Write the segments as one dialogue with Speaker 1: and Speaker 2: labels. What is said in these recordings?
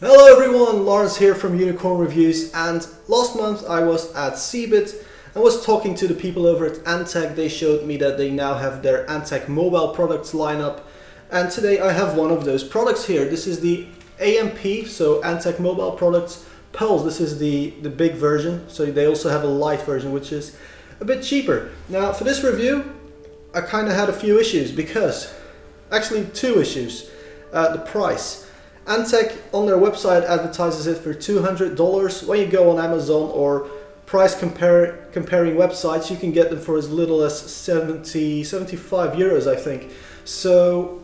Speaker 1: Hello everyone, Lawrence here from Unicorn Reviews, and last month I was at CeBIT and was talking to the people over at Antec. They showed me that they now have their Antec mobile products lineup, and today I have one of those products here. This is the a.m.p, so Antec mobile products Pulse. This is the big version, so they also have a light version which is a bit cheaper. Now for this review I kind of had a few issues, because actually two issues. The price. Antec on their website advertises it for $200. When you go on Amazon or price comparing websites, you can get them for as little as 75 euros, I think. So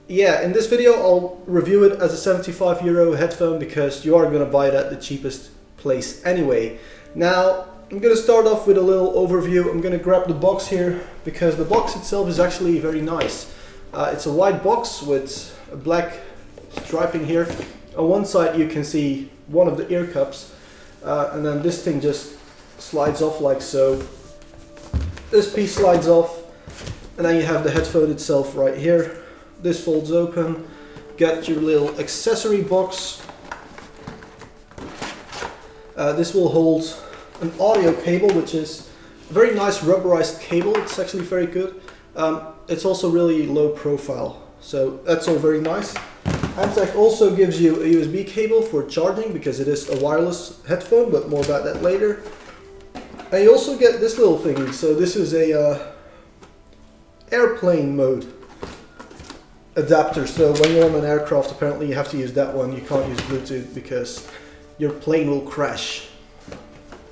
Speaker 1: yeah, in this video I'll review it as a 75 euro headphone, because you are going to buy it at the cheapest place anyway. Now I'm going to start off with a little overview. I'm going to grab the box here, because the box itself is actually very nice. It's a white box with a black striping here. On one side you can see one of the ear cups, and then this thing just slides off like so. This piece slides off, and then you have the headphone itself right here. This folds open, get your little accessory box. This will hold an audio cable, which is a very nice rubberized cable. It's actually very good. It's also really low profile, so that's all very nice. Antec also gives you a USB cable for charging, because it is a wireless headphone, but more about that later. And you also get this little thingy. So this is a airplane mode adapter. So when you're on an aircraft, apparently you have to use that one. You can't use Bluetooth because your plane will crash.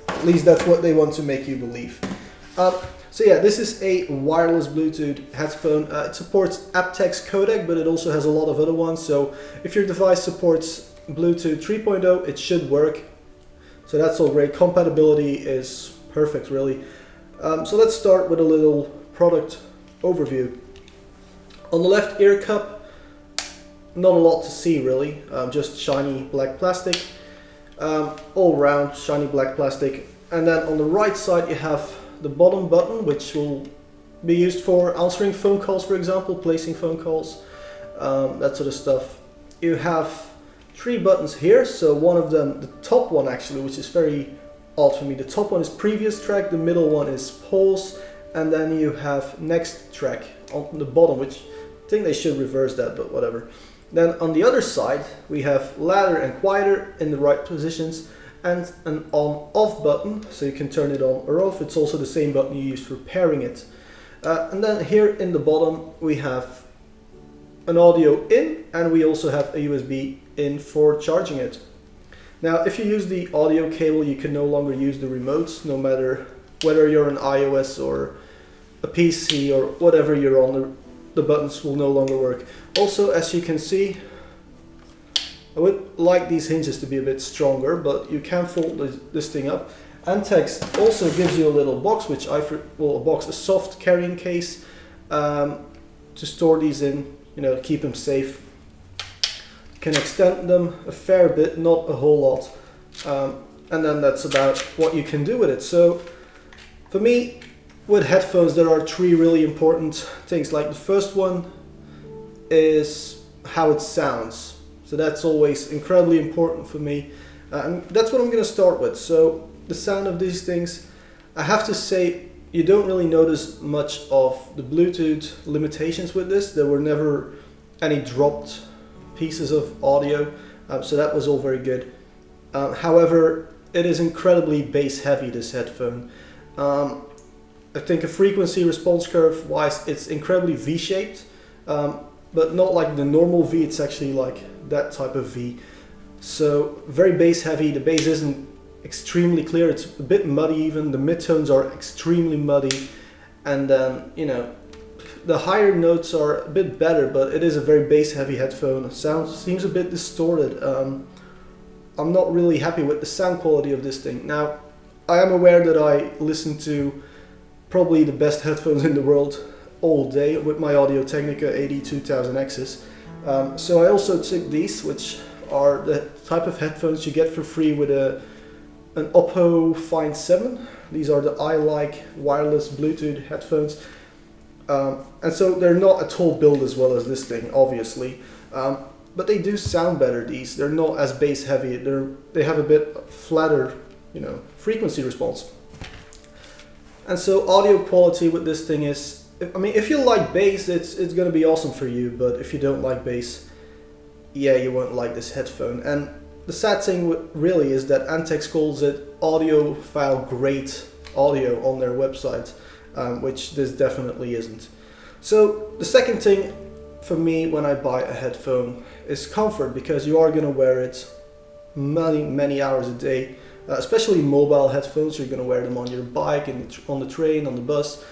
Speaker 1: At least that's what they want to make you believe. So yeah, this is a wireless Bluetooth headphone. It supports Aptex's codec, but it also has a lot of other ones. So if your device supports Bluetooth 3.0, it should work. So that's all great. Compatibility is perfect, really. So let's start with a little product overview. On the left ear cup, not a lot to see really. Just shiny black plastic. All round shiny black plastic. And then on the right side you have the bottom button, which will be used for answering phone calls, for example, placing phone calls, that sort of stuff. You have three buttons here. So one of them, the top one actually, which is very odd for me, the top one is previous track, the middle one is pause, and then you have next track on the bottom, which I think they should reverse that, but whatever. Then on the other side we have louder and quieter in the right positions, and an on-off button, so you can turn it on or off. It's also the same button you use for pairing it. And then here in the bottom we have an audio in, and we also have a USB in for charging it. Now if you use the audio cable, you can no longer use the remotes, no matter whether you're an iOS or a PC or whatever you're on, the buttons will no longer work. Also, as you can see, I would like these hinges to be a bit stronger, but you can fold this thing up. Antec also gives you a little box, which a soft carrying case to store these in, keep them safe. You can extend them a fair bit, not a whole lot, and then that's about what you can do with it. So for me, with headphones, there are three really important things. Like the first one is how it sounds. So that's always incredibly important for me, and that's what I'm going to start with. So the sound of these things, I have to say, you don't really notice much of the Bluetooth limitations with this. There were never any dropped pieces of audio, so that was all very good. However, it is incredibly bass heavy, this headphone. I think a frequency response curve wise, it's incredibly V-shaped, but not like the normal V. It's actually like that type of V. So very bass heavy. The bass isn't extremely clear. It's a bit muddy even. The midtones are extremely muddy, and then the higher notes are a bit better, but it is a very bass heavy headphone. Sound seems a bit distorted. I'm not really happy with the sound quality of this thing. Now I am aware that I listen to probably the best headphones in the world all day with my Audio-Technica 80-2000Xs. So I also took these, which are the type of headphones you get for free with an Oppo Find 7. These are the i-like wireless Bluetooth headphones. And so they're not at all built as well as this thing, obviously. but they do sound better. These, they're not as bass heavy. They have a bit flatter, you know, frequency response. And so audio quality with this thing is, I mean, if you like bass, it's gonna be awesome for you. But if you don't like bass, yeah, you won't like this headphone. And the sad thing really is that Antec calls it audiophile grade audio on their website, which this definitely isn't. So the second thing for me when I buy a headphone is comfort, because you are gonna wear it many hours a day. Especially mobile headphones, you're going to wear them on your bike, on the train, on the bus.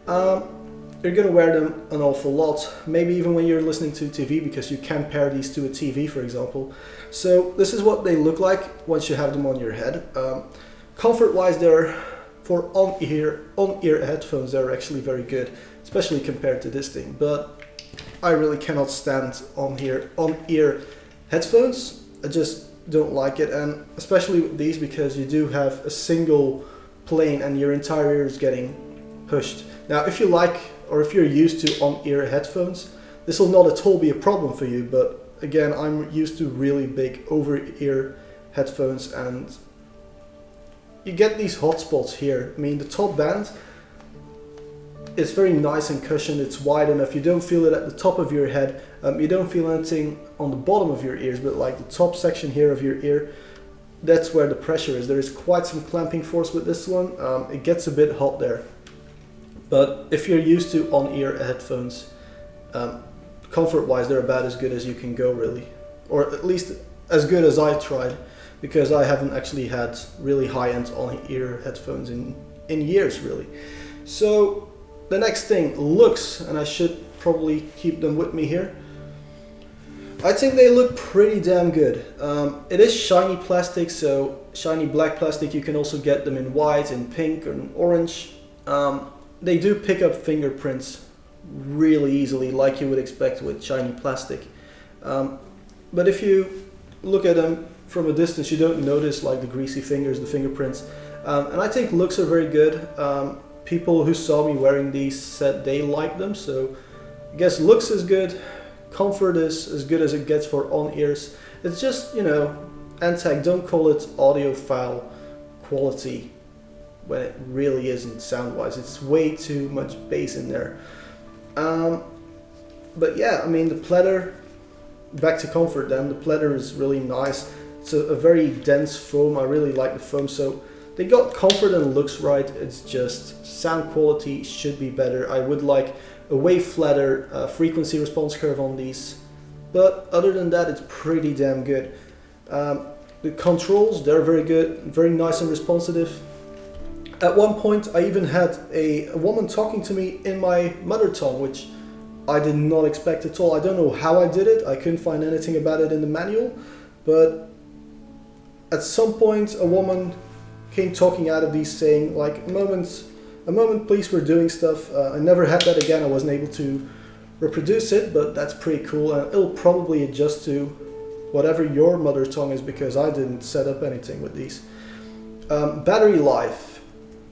Speaker 1: You're going to wear them an awful lot, maybe even when you're listening to TV, because you can pair these to a TV, for example. So this is what they look like once you have them on your head. Comfort-wise, they're for on-ear headphones, they're actually very good, especially compared to this thing. But I really cannot stand on-ear headphones. I just don't like it, and especially with these, because you do have a single plane and your entire ear is getting pushed. Now if you like, or if you're used to on-ear headphones, this will not at all be a problem for you, but again, I'm used to really big over-ear headphones, and you get these hot spots here. I mean, the top band is very nice and cushioned, it's wide enough, you don't feel it at the top of your head, you don't feel anything on the bottom of your ears, but like the top section here of your ear, that's where the pressure is. There is quite some clamping force with this one, it gets a bit hot there. But if you're used to on-ear headphones, comfort-wise, they're about as good as you can go, really. Or at least as good as I tried, because I haven't actually had really high-end on-ear headphones in years, really. So the next thing, looks, and I should probably keep them with me here. I think they look pretty damn good. It is shiny plastic, so shiny black plastic. You can also get them in white, in pink, or in orange. They do pick up fingerprints really easily, like you would expect with shiny plastic. But if you look at them from a distance, you don't notice like the greasy fingers, the fingerprints. And I think looks are very good. People who saw me wearing these said they liked them, so I guess looks is good. Comfort is as good as it gets for on-ears. It's just, you know, Antec, don't call it audiophile quality when it really isn't sound-wise. It's way too much bass in there. But yeah, I mean, the pleather, back to comfort then, the pleather is really nice. It's a very dense foam. I really like the foam, so they got comfort and looks right. It's just sound quality should be better. I would like a way flatter frequency response curve on these, but other than that, it's pretty damn good. The controls, they're very good, very nice and responsive. At one point, I even had a woman talking to me in my mother tongue, which I did not expect at all. I don't know how I did it. I couldn't find anything about it in the manual, but at some point, a woman came talking out of these saying, like, a moment please, we're doing stuff. I never had that again. I wasn't able to reproduce it, but that's pretty cool, and it'll probably adjust to whatever your mother tongue is, because I didn't set up anything with these. Battery life,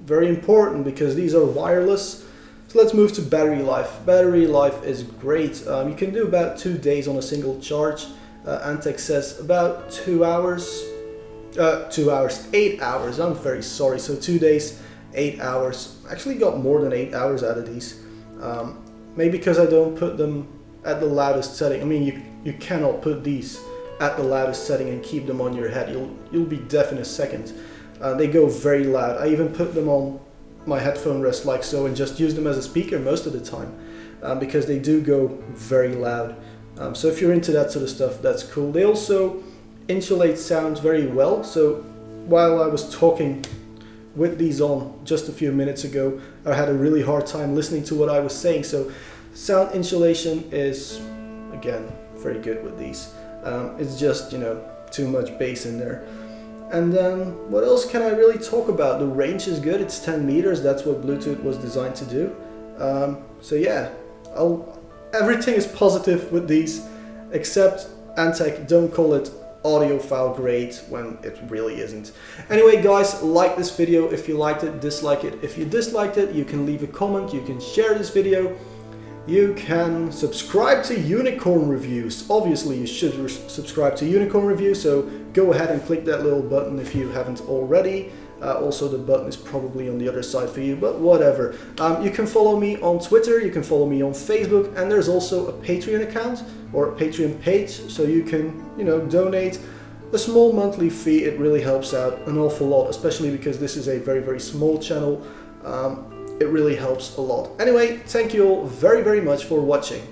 Speaker 1: very important, because these are wireless. So let's move to battery life. Battery life is great. You can do about 2 days on a single charge. Antec says about 2 hours. 8 hours, I'm very sorry. So 2 days, 8 hours. Actually got more than 8 hours out of these. Maybe because I don't put them at the loudest setting. I mean, you cannot put these at the loudest setting and keep them on your head. You'll be deaf in a second. They go very loud. I even put them on my headphone rest like so and just use them as a speaker most of the time, because they do go very loud. So if you're into that sort of stuff, that's cool. They also insulate sound very well. So while I was talking with these on just a few minutes ago, I had a really hard time listening to what I was saying. So sound insulation is, again, very good with these. It's just, you know, too much bass in there. And then what else can I really talk about? The range is good. It's 10 meters. That's what Bluetooth was designed to do. So yeah, everything is positive with these, except Antec, don't call it audiophile grade when it really isn't. Anyway guys, like this video if you liked it, dislike it if you disliked it, you can leave a comment, you can share this video, You can subscribe to Unicorn Reviews. Obviously you should subscribe to Unicorn Reviews, so go ahead and click that little button if you haven't already. Also the button is probably on the other side for you, but whatever. You can follow me on Twitter, you can follow me on Facebook, and there's also a Patreon account or a Patreon page, so you can, donate a small monthly fee. It really helps out an awful lot, especially because this is a very, very small channel. It really helps a lot. Anyway, thank you all very, very much for watching.